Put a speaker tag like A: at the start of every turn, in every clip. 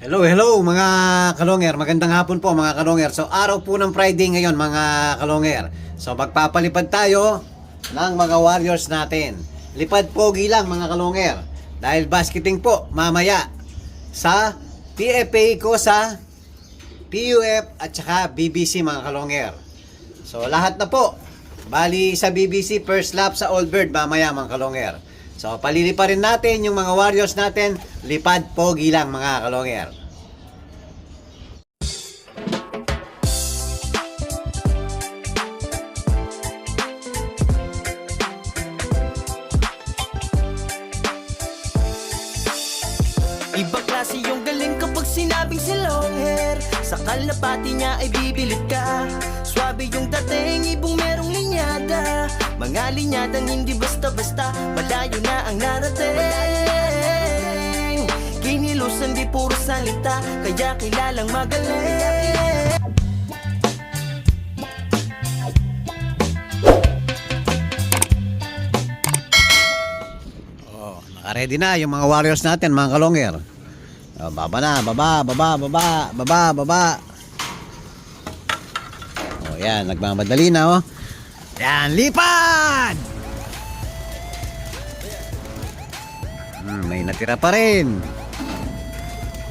A: Hello mga kalonger. Magandang hapon po mga kalonger. So araw po ng Friday ngayon mga kalonger. So magpapalipad tayo ng mga warriors natin. Lipad pogi lang mga kalonger. Dahil basketing po mamaya sa TFA ko sa PUF at saka BBC mga kalonger. So lahat na po. Bali sa BBC first lap sa Old Bird mamaya mga kalonger. So palilipa rin natin yung mga warriors natin. Lipad pogi lang mga kalonger.
B: Ibang klase yung galing kapag sinabing si long hair. Sa kalapati niya ay bibilid ka. Swabe yung dating, ibong merong linyada. Mga linyadang hindi basta-basta, malayo na ang narating. Kinilusan di puro salita, kaya kilalang magaling.
A: Ready na yung mga warriors natin mga kalonger. Baba na, baba. Oh, yan, nagmamadali na oh. Yan, lipad! May natira pa rin.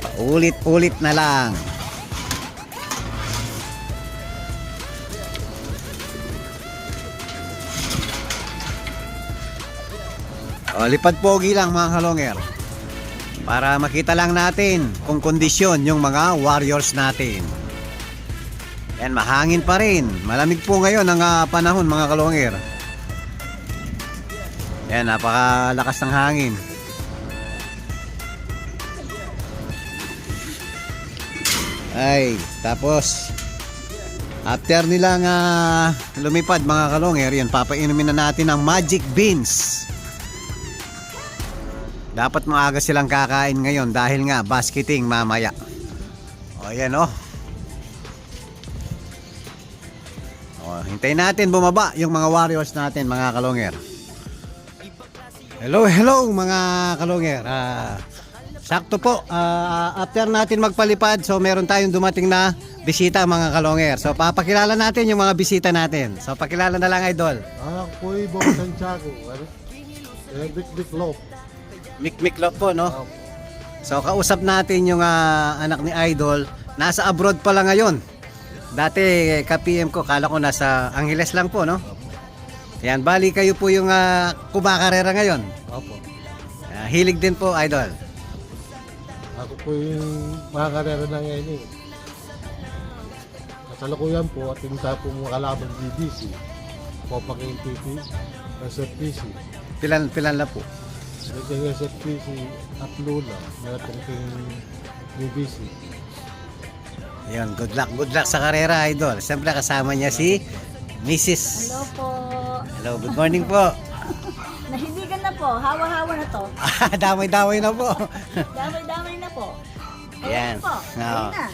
A: Paulit-ulit na lang. O, lipad pogi lang mga kalonger. Para makita lang natin kung kondisyon yung mga warriors natin. Yan, mahangin pa rin. Malamig po ngayon ang panahon mga kalonger. Yan, napakalakas ng hangin. Ay, tapos after nilang lumipad mga kalonger, yan, papainumin na natin ang magic beans. Dapat maaga silang kakain ngayon dahil nga basketing mamaya. O yan o. Hintayin natin bumaba yung mga warriors natin mga kalonger. Hello mga kalonger. Sakto po, after natin magpalipad, so meron tayong dumating na bisita mga kalonger. So papakilala natin yung mga bisita natin. So pakilala na lang idol.
C: Ako po ay Bong Santiago. Big Lop.
A: Mikmik Lop po, no? So kausap natin yung anak ni Idol. Nasa abroad pala ngayon. Dati ka-PM ko, kala ko nasa Angeles lang po, no? Yan, bali kayo po yung kumakarera ngayon.
C: Opo.
A: Hilig din po, Idol.
C: Ako po yung mga karera ng ngayon eh. Kasalukuyan po at yung sa po mga kalaban BBC. Popaking TV, SFPC.
A: Pilan na po.
C: Naging SFPC at Lula. Meron kayong BBC.
A: Yan, good luck sa karera, Idol. Siyempre kasama niya si Mrs.
D: Hello po.
A: Hello, good morning po.
D: Nahibigan na po. Hawa-hawa na to.
A: Damay-damay na po.
D: Damay-damay na po.
A: Ayan.
D: Po.
A: Oo.
D: Ayun na.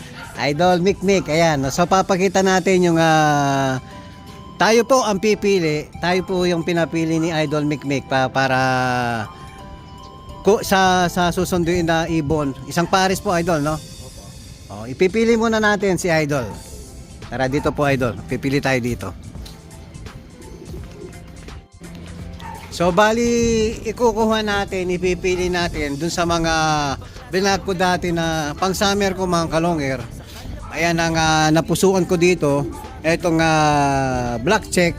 A: Idol Mikmik, ayan. So papakita natin yung tayo po ang pipili. Tayo po yung pinapili ni Idol Mikmik para sa susunduin na ibon. Isang pares po, Idol, no? Oh, ipipili muna natin si Idol. Tara dito po, Idol. Pipili tayo dito. So bali ikukuha natin, ipipili natin dun sa mga binag ko dati na pang summer ko mga kalonger. Ayan ang napusuan ko dito. Etong black check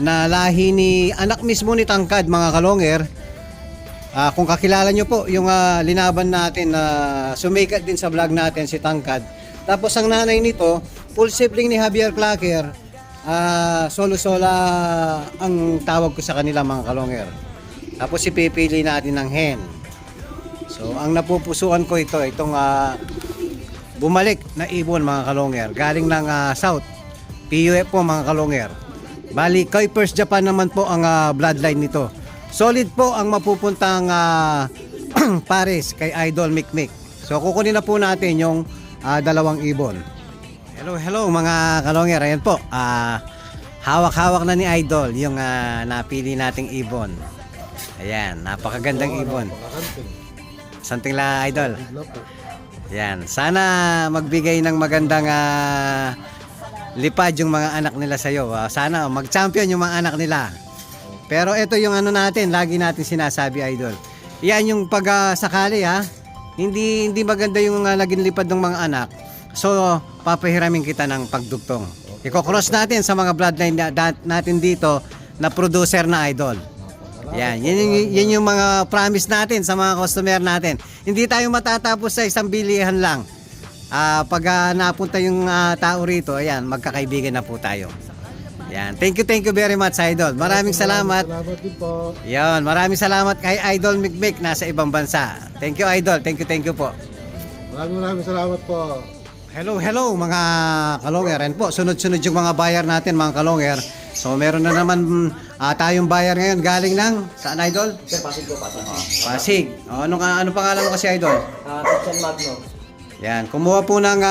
A: na lahi ni anak mismo ni Tangkad mga kalonger. Kung kakilala nyo po yung linaban natin na sumikat din sa vlog natin si Tangkad. Tapos ang nanay nito, full sibling ni Javier Clacker. Solo-sola ang tawag ko sa kanila mga kalonger. Tapos ipipili natin ng hen. So ang napupusuan ko itong bumalik na ibon mga kalonger. Galing ng South. PUF po mga kalonger. Bali, Kuipers Japan naman po ang bloodline nito. Solid po ang mapupuntang pares kay Idol Mikmik. So kukunin na po natin yung dalawang ibon. Hello mga kalonger. Ayan po. Hawak-hawak na ni Idol yung napili nating ibon. Ayan, napakagandang ibon. Something la Idol. Yan. Sana magbigay ng magandang lipad yung mga anak nila sa'yo. Sana mag-champion yung mga anak nila. Pero ito yung ano natin, lagi natin sinasabi, Idol. Yan yung pag sakali ha. Hindi maganda yung naging lipad ng mga anak. So, papahiramin kita ng pagdugtong. Iko-cross natin sa mga bloodline natin dito na producer na, Idol. Yan yung mga promise natin sa mga customer natin. Hindi tayo matatapos sa isang bilihan lang. Pag napunta yung tao rito, ayan, magkakaibigan na po tayo. Yan. Thank you very much, Idol. Maraming salamat.
C: Salamat din po.
A: Yan, maraming salamat kay Idol Mikmik nasa ibang bansa. Thank you, Idol. Thank you po.
C: Maraming salamat po.
A: Hello mga kalonger. Yan po, sunod-sunod yung mga buyer natin, mga kalonger. So meron na naman tayong buyer ngayon galing ng saan, Idol?
B: Sir, Pasig ko, Pasig.
A: Pasig. Ano pangalan mo kasi, Idol?
B: Christian Magno.
A: Yan, kumuha po ng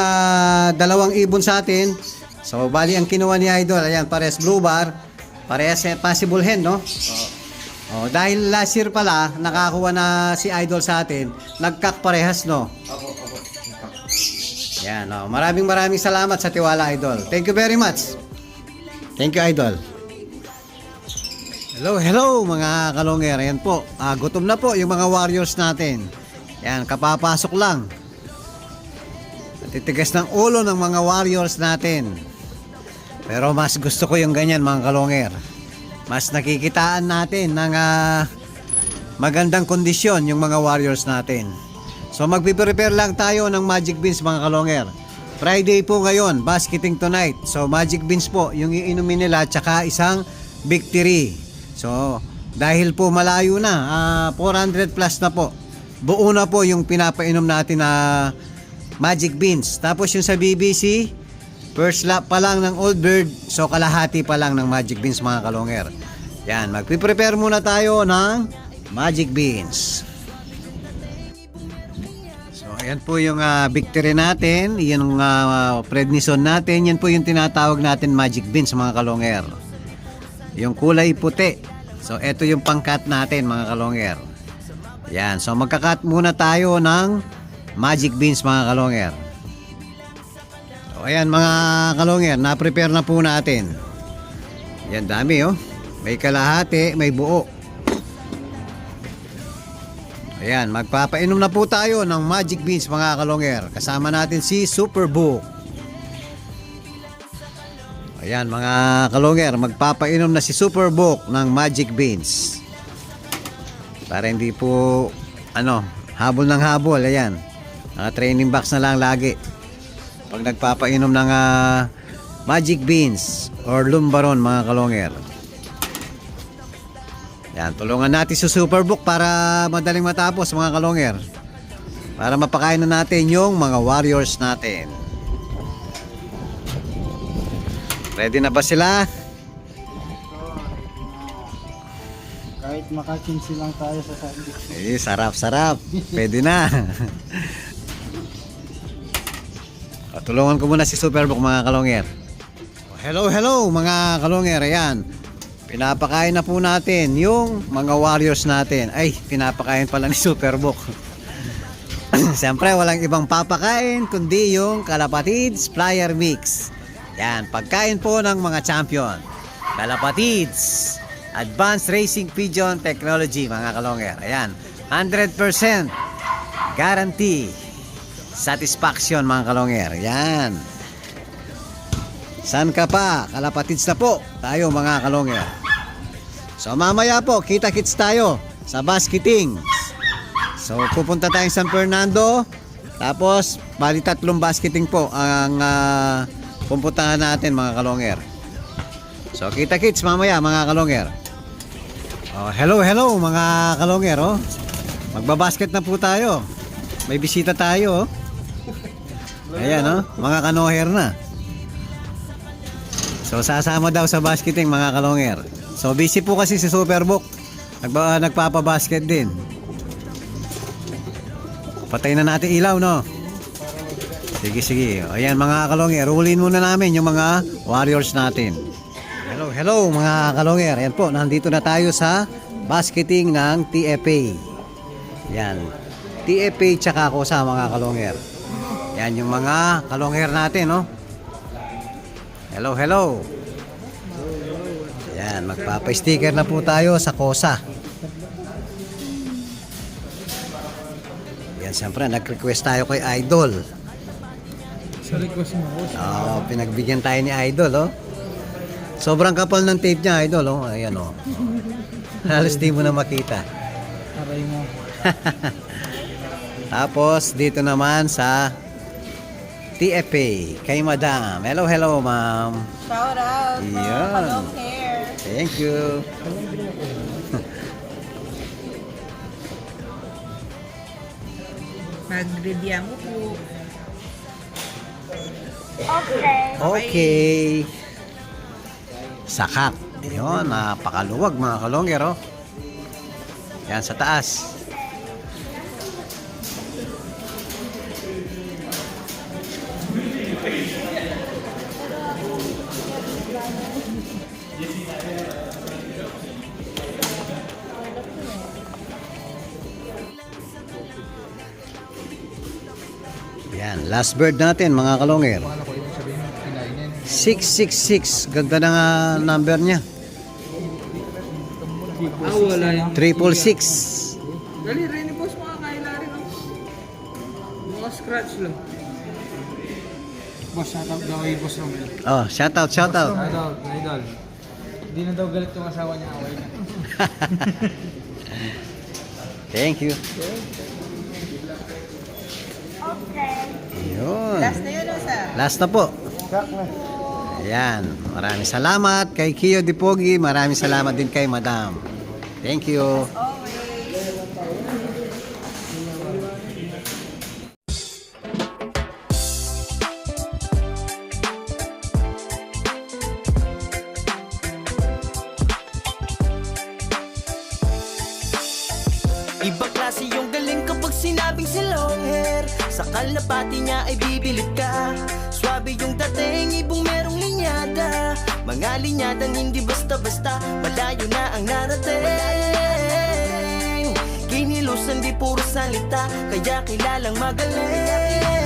A: 2 ibon sa atin. So bali ang kinuha ni Idol, ayan, pares blue bar, pares possible hen, no? Dahil last year pala nakakuha na si Idol sa atin, nagkak parehas, no? Yan, maraming salamat sa tiwala, Idol. Thank you very much. Thank you, Idol. Hello mga kalonger. Ayan po, gutom na po yung mga warriors natin. Yan, kapapasok lang. Titigas ng ulo ng mga warriors natin. Pero mas gusto ko yung ganyan, mga kalonger. Mas nakikitaan natin ng magandang kondisyon yung mga warriors natin. So magpiprepare lang tayo ng magic beans, mga kalonger. Friday po ngayon, basketing tonight. So magic beans po yung iinumin nila, tsaka isang victory. So dahil po malayo na, 400 plus na po. Buo na po yung pinapainom natin na magic beans. Tapos yung sa BBC, first lap pa lang ng Old Bird, so kalahati pa lang ng magic beans, mga kalonger. Yan, magpiprepare muna tayo ng magic beans. So ayan po yung victory natin, yung prednison natin, yan po yung tinatawag natin magic beans, mga kalonger. Yung kulay puti. So ito yung pangkat natin, mga kalonger. Yan, so magkakat muna tayo ng magic beans, mga kalonger. So ayan, mga kalonger, na-prepare na po natin. Yan, dami oh. May kalahati, may buo. Ayan, magpapainom na po tayo ng magic beans, mga kalonger. Kasama natin si Superbook. Ayan, mga kalonger, magpapainom na si Superbook ng magic beans. Para hindi po habol ng habol. Ayan, training box na lang lagi pag nagpapainom ng magic beans or lumbaron, mga kalonger. Yan, tulungan natin si Superbook para madaling matapos, mga kalonger. Para mapakain na natin yung mga warriors natin. Ready na ba sila?
C: Kahit makakinsi lang tayo sa sandwich.
A: Sarap. Pwede na. Tulungan ko muna si Superbook, mga kalonger. Hello mga kalonger. Ayan, pinapakain na po natin yung mga warriors natin. Ay, pinapakain pala ni Superbook. Siyempre, walang ibang papakain kundi yung Kalapatids Flyer Mix. Yan, pagkain po ng mga champion. Kalapatids Advanced Racing Pigeon Technology, mga kalonger. Ayan, 100% guarantee satisfaction, mga kalonger. Yan. San ka pa? Kalapatids na po tayo, mga kalonger. So mamaya po, kita-kits tayo sa basketing. So pupunta tayong San Fernando. Tapos bali 3 basketing po ang pupuntahan natin, mga kalonger. So kita-kits mamaya, mga kalonger. Hello mga kalonger. Magbabasket na po tayo. May bisita tayo. Ayan, mga kanoher na. So sasama daw sa basketing, mga kalonger. So busy po kasi si Superbook. Nagpapabasket din. Patay na natin ilaw, no? Sige. Ayan, mga kalonger, rulin muna namin yung mga warriors natin. Hello mga kalonger. Ayan po, nandito na tayo sa basketing ng TFA. Yan, TFA tsaka ako sa, mga kalonger. Yan yung mga kalongher natin, no? Hello, hello. Yan, magpapa-sticker na po tayo sa Kosa. Yan, siyempre, nag-request tayo kay Idol.
E: Sa request mo ko.
A: Pinagbigyan tayo ni Idol, oh. Sobrang kapal ng tape niya, Idol, oh. Ayan, oh. Halos di mo na makita.
E: Aray mo.
A: Tapos, dito naman sa TFA, kay Madam. Hello, hello, ma'am.
F: Shout out from
A: Yan.
F: Palong Hair.
A: Thank you.
F: Mag-review mo po.
A: Okay. Sakat. Yun, napakaluwag mga kalongger, oh. Yan, sa taas. Yan, last bird natin mga kalongger.
E: Ano ko ibig sabihin, kinainin.
A: 666. Ganda na nga number niya.
E: Wala yung
A: 666.
E: Dali, rin boss, makakaila rin ako. Mga scratch lang. Boss, shoutout daw kay Boss Romel.
A: Oh, shout out, shout out.
E: Shoutout, idol. Hindi na daw galit yung asawa niya, away na.
A: Thank you. Yun.
F: Last na yun, sir.
A: Last na po. Ayan. Maraming salamat kay Kio Dipogi. Maraming salamat din kay Madam. Thank you.
B: Ibang klase yung galing kapag sinabing si long hair. Sa kalapati niya ay bibilib ka. Swabe yung dating, ibong merong linyada. Mga linyadang hindi basta-basta, malayo na ang narating. Kinilusan di puro salita, kaya kilalang magaling.